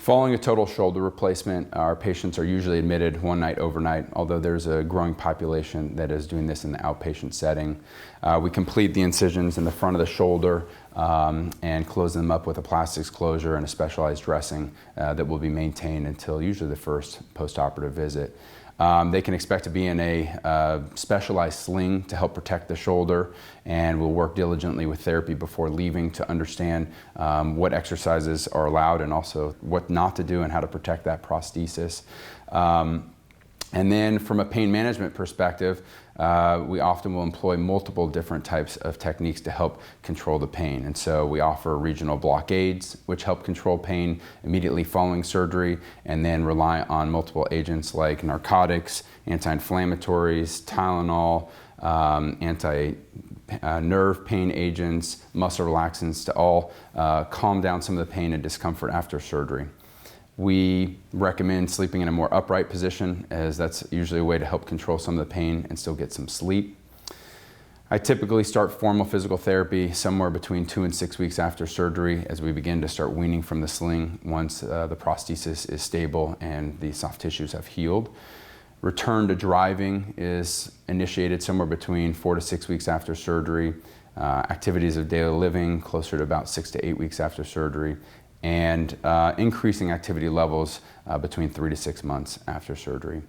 Following a total shoulder replacement, our patients are usually admitted one night overnight, although there's a growing population that is doing this in the outpatient setting. We complete the incisions in the front of the shoulder and close them up with a plastics closure and a specialized dressing that will be maintained until usually the first post-operative visit. They can expect to be in a specialized sling to help protect the shoulder, and we'll work diligently with therapy before leaving to understand what exercises are allowed and also what not to do and how to protect that prosthesis. And then from a pain management perspective, we often will employ multiple different types of techniques to help control the pain. And so we offer regional blockades, which help control pain immediately following surgery, and then rely on multiple agents like narcotics, anti-inflammatories, Tylenol, anti-nerve pain agents, muscle relaxants to all calm down some of the pain and discomfort after surgery. We recommend sleeping in a more upright position, as that's usually a way to help control some of the pain and still get some sleep. I typically start formal physical therapy somewhere between 2 and 6 weeks after surgery as we begin to start weaning from the sling once the prosthesis is stable and the soft tissues have healed. Return to driving is initiated somewhere between 4 to 6 weeks after surgery. Activities of daily living closer to about 6 to 8 weeks after surgery, and increasing activity levels between 3 to 6 months after surgery.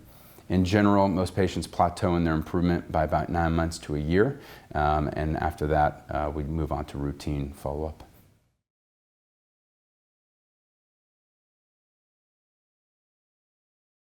In general, most patients plateau in their improvement by about 9 months to a year, and after that, we move on to routine follow-up.